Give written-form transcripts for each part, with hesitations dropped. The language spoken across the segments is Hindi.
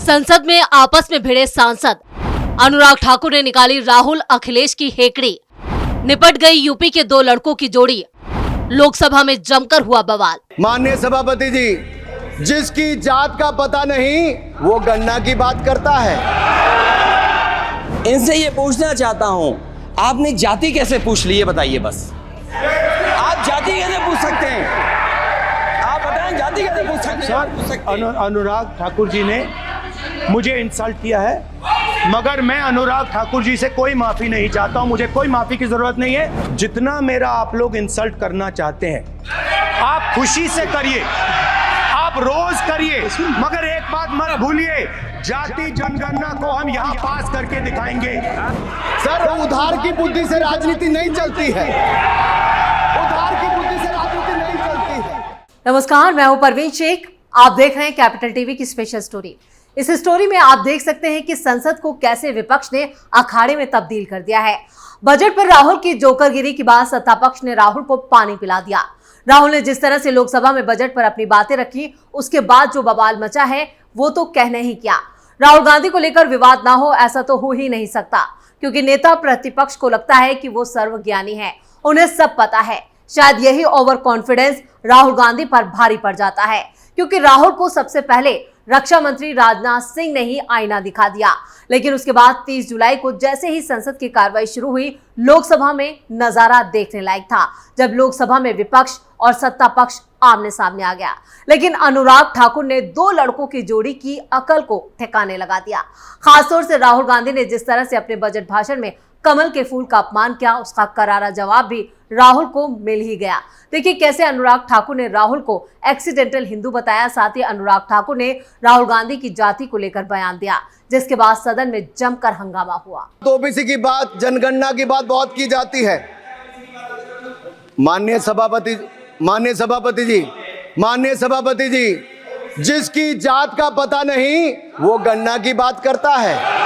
संसद में आपस में भिड़े सांसद। अनुराग ठाकुर ने निकाली राहुल अखिलेश की हेकड़ी। निपट गई यूपी के दो लड़कों की जोड़ी। लोकसभा में जमकर हुआ बवाल। माननीय सभापति जी, जिसकी जात का पता नहीं वो गन्ना की बात करता है। इनसे ये पूछना चाहता हूं, आपने जाति कैसे पूछ ली, ये बताइए बस। आप जाति कैसे पूछ सकते हैं? आप बताएं, जाति कैसे पूछ सकते हैं? सर, अनुराग ठाकुर जी ने मुझे इंसल्ट किया है, मगर मैं अनुराग ठाकुर जी से कोई माफी नहीं चाहता हूं। मुझे कोई माफी की जरूरत नहीं है। जितना मेरा आप लोग इंसल्ट करना चाहते हैं, आप खुशी से करिए, आप रोज करिए, मगर एक बात मत भूलिए, जाति जनगणना को हम यहाँ पास करके दिखाएंगे। सर, उधार की बुद्धि से राजनीति नहीं चलती है। उधार की बुद्धि से राजनीति नहीं चलती है। नमस्कार, मैं हूं परवीन शेख। आप देख रहे हैं कैपिटल टीवी की स्पेशल स्टोरी। इस स्टोरी में आप देख सकते हैं कि संसद को कैसे विपक्ष ने अखाड़े में तब्दील कर दिया है। बजट पर राहुल की जोकरगिरी के बाद सत्ता पक्ष ने राहुल को पानी पिला दिया। राहुल ने जिस तरह से लोकसभा में बजट पर अपनी बातें रखी, उसके बाद जो बवाल मचा है वो तो कहने ही क्या। राहुल गांधी को लेकर विवाद ना हो, ऐसा तो हो ही नहीं सकता, क्योंकि नेता प्रतिपक्ष को लगता है कि वो सर्वज्ञानी है, उन्हें सब पता है। शायद यही ओवर कॉन्फिडेंस राहुल गांधी पर भारी पड़ जाता है, क्योंकि राहुल को सबसे पहले रक्षा मंत्री राजनाथ सिंह ने ही आईना दिखा दिया। लेकिन उसके बाद 30 जुलाई को जैसे ही संसद की कार्रवाई शुरू हुई, लोकसभा में नजारा देखने लायक था, जब लोकसभा में विपक्ष और सत्ता पक्ष आमने सामने आ गया। लेकिन अनुराग ठाकुर ने दो लड़कों की जोड़ी की अकल को ठिकाने लगा दिया। खासतौर से राहुल गांधी ने जिस तरह से अपने बजट भाषण में कमल के फूल का अपमान किया, उसका करारा जवाब भी राहुल को मिल ही गया। देखिए कैसे अनुराग ठाकुर ने राहुल को एक्सीडेंटल हिंदू बताया। साथ ही अनुराग ठाकुर ने राहुल गांधी की जाति को लेकर बयान दिया, जिसके बाद सदन में जमकर हंगामा हुआ। तो ओबीसी की बात, जनगणना की बात बहुत की जाती है। माननीय सभापति जी, जिसकी जात का पता नहीं वो गन्ना की बात करता है।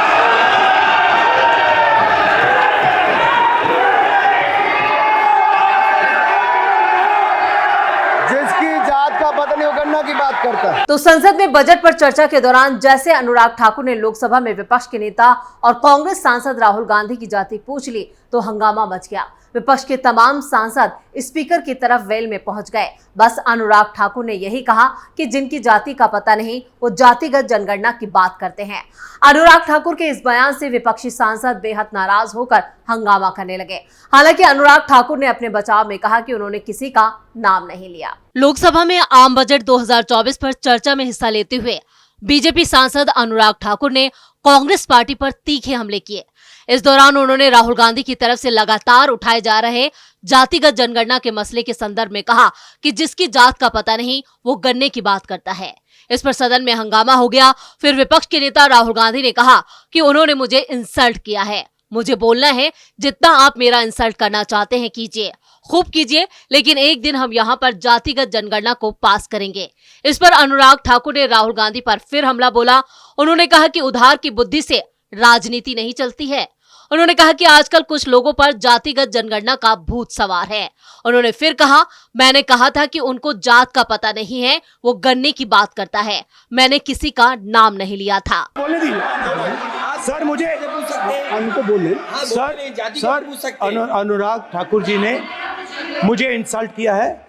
की बात करता है। तो संसद में बजट पर चर्चा के दौरान जैसे अनुराग ठाकुर ने लोकसभा में विपक्ष के नेता और कांग्रेस सांसद राहुल गांधी की जाति पूछ ली, तो हंगामा मच गया। विपक्ष के तमाम सांसद स्पीकर की तरफ वेल में पहुंच गए। बस अनुराग ठाकुर ने यही कहा कि जिनकी जाति का पता नहीं वो जातिगत जनगणना की बात करते हैं। अनुराग ठाकुर के इस बयान से विपक्षी सांसद बेहद नाराज होकर हंगामा करने लगे। हालांकि अनुराग ठाकुर ने अपने बचाव में कहा कि उन्होंने किसी का नाम नहीं लिया। लोकसभा में आम बजट 2024 पर चर्चा में हिस्सा लेते हुए बीजेपी सांसद अनुराग ठाकुर ने कांग्रेस पार्टी पर तीखे हमले किए। इस दौरान उन्होंने राहुल गांधी की तरफ से लगातार उठाए जा रहे जातिगत जनगणना के मसले के संदर्भ में कहा कि जिसकी जात का पता नहीं वो गन्ने की बात करता है। इस पर सदन में हंगामा हो गया। फिर विपक्ष के नेता राहुल गांधी ने कहा कि उन्होंने मुझे इंसल्ट किया है, मुझे बोलना है, जितना आप मेरा इंसल्ट करना चाहते हैं कीजिए, खूब कीजिए, लेकिन एक दिन हम यहाँ पर जातिगत जनगणना को पास करेंगे। इस पर अनुराग ठाकुर ने राहुल गांधी पर फिर हमला बोला। उन्होंने कहा कि उधार की बुद्धि से राजनीति नहीं चलती है। उन्होंने कहा कि आजकल कुछ लोगों पर जातिगत जनगणना का भूत सवार है। उन्होंने फिर कहा, मैंने कहा था कि उनको जात का पता नहीं है, वो गन्ने की बात करता है, मैंने किसी का नाम नहीं लिया था। सर, मुझे उनको बोले सर, अनुराग ठाकुर जी ने मुझे इंसल्ट किया है,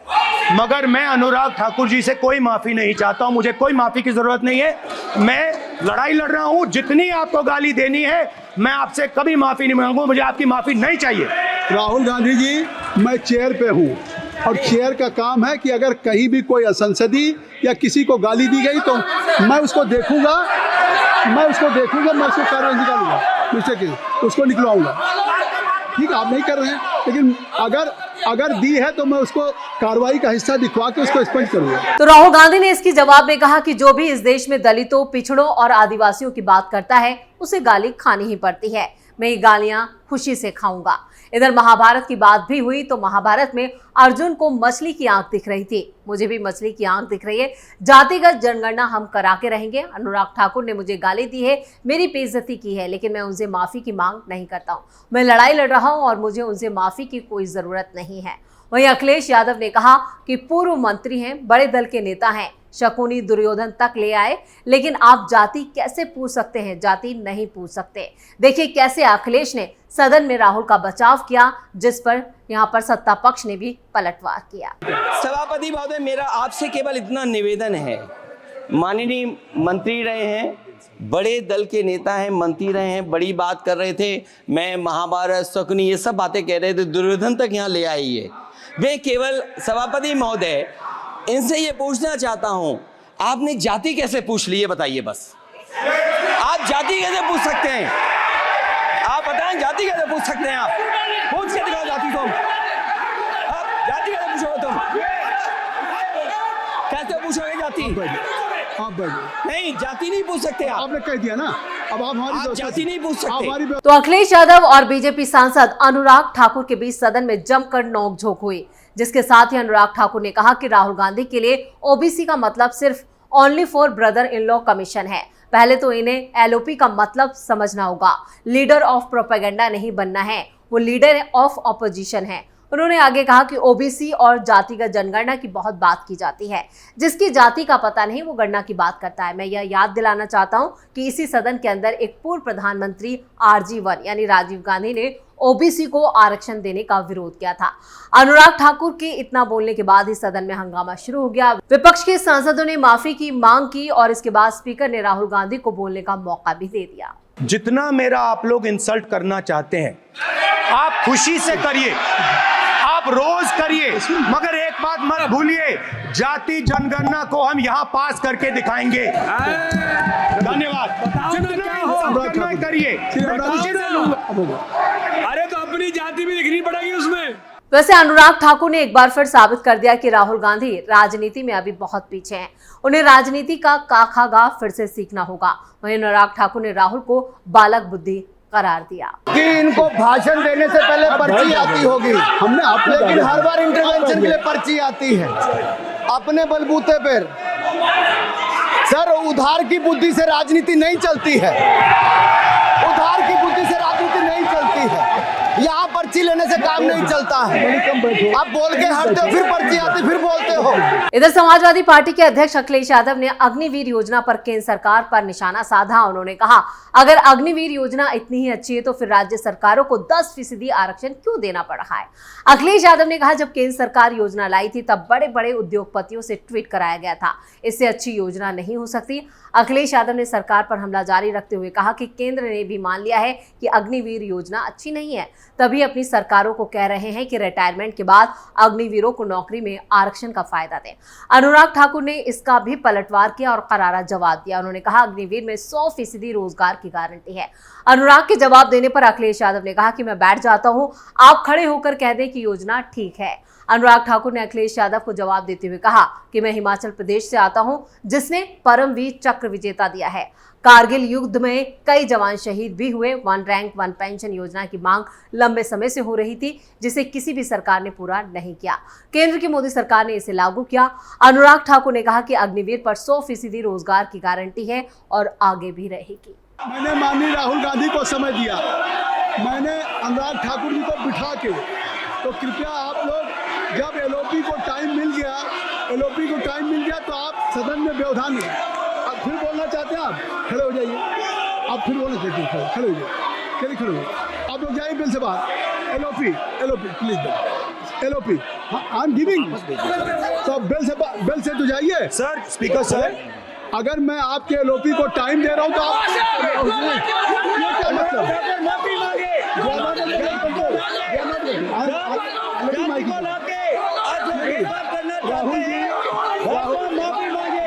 मगर मैं अनुराग ठाकुर जी से कोई माफी नहीं चाहता हूं। मुझे कोई माफी की जरूरत नहीं है। मैं लड़ाई लड़ रहा हूं। जितनी आपको गाली देनी है, मैं आपसे कभी माफी नहीं मांगूंगा। मुझे आपकी माफी नहीं चाहिए। राहुल गांधी जी, मैं चेयर पे हूं और चेयर का काम है कि अगर कहीं भी कोई असंसदीय या किसी को गाली दी गई तो मैं उसको देखूंगा, मैं उसको कार्रवाई निकालूंगा, उसको निकलवाऊंगा। ठीक, आप नहीं कर रहे हैं, लेकिन अगर दी है तो मैं उसको कार्रवाई का हिस्सा दिखवा के उसको स्पष्ट करूंगा। तो राहुल गांधी ने इसकी जवाब में कहा कि जो भी इस देश में दलितों, पिछड़ों और आदिवासियों की बात करता है उसे गाली खानी ही पड़ती है। मैं ये गालियां खुशी से खाऊंगा। इधर महाभारत की बात भी हुई तो महाभारत में अर्जुन को मछली की आंख दिख रही थी, मुझे भी मछली की आंख दिख रही है। जातिगत जनगणना हम करा के रहेंगे। अनुराग ठाकुर ने मुझे गाली दी है, मेरी बेइज्जती की है, लेकिन मैं उनसे माफी की मांग नहीं करता हूँ। मैं लड़ाई लड़ रहा हूँ और मुझे उनसे माफी की कोई जरूरत नहीं है। वहीं अखिलेश यादव ने कहा कि पूर्व मंत्री हैं, बड़े दल के नेता हैं, शकुनी दुर्योधन तक ले आए, लेकिन आप जाति कैसे पूछ सकते हैं, जाति नहीं पूछ सकते। देखिए कैसे अखिलेश ने सदन में राहुल का बचाव किया, जिस पर यहां पर सत्ता पक्ष ने भी पलटवार किया। सभापति महोदय, मेरा आपसे केवल इतना निवेदन है, माननीय मंत्री रहे हैं, बड़े दल के नेता हैं, मंत्री रहे हैं, बड़ी बात कर रहे थे, मैं महाभारत शकुनी ये सब बातें कह रहे थे, दुर्योधन तक यहाँ ले आई है। मैं केवल सभापति महोदय इनसे ये पूछना चाहता हूं, आपने जाति कैसे पूछ ली है बताइए बस। आप जाति कैसे पूछ सकते हैं? आप बताएं जाति कैसे पूछ सकते हैं? आप पूछ के दिखाओ जाति तुम। आप जाति कैसे पूछोगे तुम? कैसे पूछोगे जाति? आप बैठिए। नहीं, जाति नहीं पूछ सकते आप। आपने कह दिया ना, अब आप हमारी जाति नहीं पूछ सकते। तो अखिलेश यादव और बीजेपी सांसद अनुराग ठाकुर के बीच सदन में जमकर नोकझोंक हुई, जिसके साथ ही अनुराग ठाकुर ने कहा कि राहुल गांधी के लिए ओबीसी का मतलब सिर्फ only for brother in law commission है। पहले तो इन्हें एलओपी का मतलब समझना होगा। लीडर ऑफ प्रोपेगेंडा नहीं बनना है, वो लीडर ऑफ ऑपोजिशन है। उन्होंने आगे कहा कि ओबीसी और जातिगत जनगणना की बहुत बात की जाती है, जिसकी जाति का पता नहीं वो गणना की बात करता है। मैं यह याद दिलाना चाहता हूं कि इसी सदन के अंदर एक पूर्व प्रधानमंत्री RG1 यानी राजीव गांधी ने ओबीसी को आरक्षण देने का विरोध किया था। अनुराग ठाकुर के इतना बोलने के बाद ही सदन में हंगामा शुरू हो गया। विपक्ष के सांसदों ने माफी की मांग की और इसके बाद स्पीकर ने राहुल गांधी को बोलने का मौका भी दे दिया। जितना मेरा आप लोग इंसल्ट करना चाहते हैं, आप खुशी से करिए, आप रोज करिए, मगर एक बात मत भूलिए, जाति जनगणना को हम यहाँ पास करके दिखाएंगे। धन्यवाद। जितना करिए। अरे तो अपनी जाति भी दिखनी पड़ेगी उसमें। वैसे अनुराग ठाकुर ने एक बार फिर साबित कर दिया कि राहुल गांधी राजनीति में अभी बहुत पीछे हैं। उन्हें राजनीति का काखागा फिर से सीखना होगा। वहीं अनुराग ठाकुर ने राहुल को बालक बुद्धि करार दिया कि इनको भाषण देने से पहले पर्ची आती होगी, हमने आप लेकिन हर बार इंटरवेंशन के लिए पर्ची आती है अपने बलबूते पर। सर, उधार की बुद्धि से राजनीति नहीं चलती है, उधार की बुद्धि से राजनीति नहीं चलती है। यहाँ पर्ची लेने से काम नहीं चलता है। आप बोल के हटते हो, फिर पर्ची आती, फिर बोलते हो। इधर समाजवादी पार्टी के अध्यक्ष अखिलेश यादव ने अग्निवीर योजना पर केंद्र सरकार पर निशाना साधा। उन्होंने कहा, अगर अग्निवीर योजना इतनी ही अच्छी है तो फिर राज्य सरकारों को 10% आरक्षण क्यों देना पड़ रहा है। अखिलेश यादव ने कहा, जब केंद्र सरकार योजना लाई थी तब बड़े बड़े उद्योगपतियों से ट्वीट कराया गया था, इससे अच्छी योजना नहीं हो सकती। अखिलेश यादव ने सरकार पर हमला जारी रखते हुए कहा कि केंद्र ने भी मान लिया है कि अग्निवीर योजना अच्छी नहीं है, तभी अपनी सरकारों को कह रहे हैं कि रिटायरमेंट के बाद अग्निवीरों को नौकरी में आरक्षण का फायदा दें। अनुराग ठाकुर ने इसका भी पलटवार किया और करारा जवाब दिया। उन्होंने कहा, अग्निवीर में 100% रोजगार की गारंटी है। अनुराग के जवाब देने पर अखिलेश यादव ने कहा कि मैं बैठ जाता हूं, आप खड़े होकर कह दें कि योजना ठीक है। अनुराग ठाकुर ने अखिलेश यादव को जवाब देते हुए कहा कि मैं हिमाचल प्रदेश से आता हूं, जिसने परमवीर चक्र विजेता दिया है। कारगिल युद्ध में कई जवान शहीद भी हुए। 1 रैंक 1 पेंशन योजना की मांग लंबे समय से हो रही थी, जिसे किसी भी सरकार ने पूरा नहीं किया। केंद्र की मोदी सरकार ने इसे लागू किया। अनुराग ठाकुर ने कहा कि अग्निवीर पर 100% रोजगार की गारंटी है और आगे भी रहेगी। मैंने माननीय राहुल गांधी को समय दिया, मैंने अनुराग ठाकुर जी को बिठा के, तो कृपया आप लोग जब एलओपी को टाइम मिल गया तो आप सदन में व्यवधान नहीं। अब फिर बोलना चाहते हैं, आप खड़े हो जाइए, आप फिर बोलना चाहते हैं, खड़े हो जाइए, खड़े हो आप लोग जाइए बिल से बाहर। LOP please, LOP I am giving, तो बिल से तो जाइए। सर, स्पीकर सर, अगर मैं आपके एलओपी को टाइम दे रहा हूं तो आप क्या मतलब?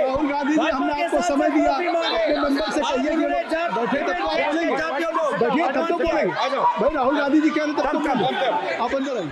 राहुल गांधी जी, हमने आपको समय दिया, अपने मेंबर से कहिए बैठे तब तो आप बोलेंगे, बैठिए तब तो बोलेंगे भाई। राहुल गांधी जी कह रहे तब तो बोलेंगे, आप अंदर आइए।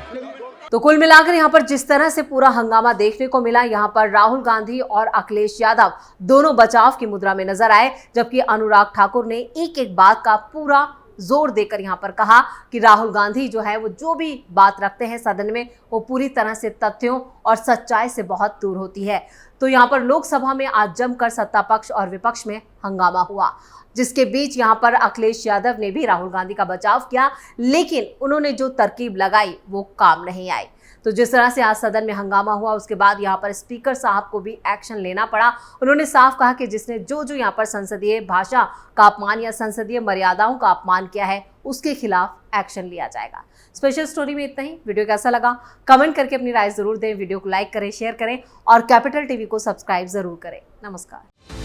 तो कुल मिलाकर यहाँ पर जिस तरह से पूरा हंगामा देखने को मिला, यहाँ पर राहुल गांधी और अखिलेश यादव दोनों बचाव की मुद्रा में नजर आए, जबकि अनुराग ठाकुर ने एक एक बात का पूरा जोर देकर यहाँ पर कहा कि राहुल गांधी जो है वो जो भी बात रखते हैं सदन में, वो पूरी तरह से तथ्यों और सच्चाई से बहुत दूर होती है। तो यहाँ पर लोकसभा में आज जमकर सत्ता पक्ष और विपक्ष में हंगामा हुआ, जिसके बीच यहाँ पर अखिलेश यादव ने भी राहुल गांधी का बचाव किया, लेकिन उन्होंने जो तरकीब लगाई वो काम नहीं आई। तो जिस तरह से आज सदन में हंगामा हुआ, उसके बाद यहाँ पर स्पीकर साहब को भी एक्शन लेना पड़ा। उन्होंने साफ कहा कि जिसने जो यहाँ पर संसदीय भाषा का अपमान या संसदीय मर्यादाओं का अपमान किया है, उसके खिलाफ एक्शन लिया जाएगा। स्पेशल स्टोरी में इतना ही। वीडियो कैसा लगा कमेंट करके अपनी राय जरूर दें। वीडियो को लाइक करें, शेयर करें और कैपिटल टीवी को सब्सक्राइब जरूर करें। नमस्कार।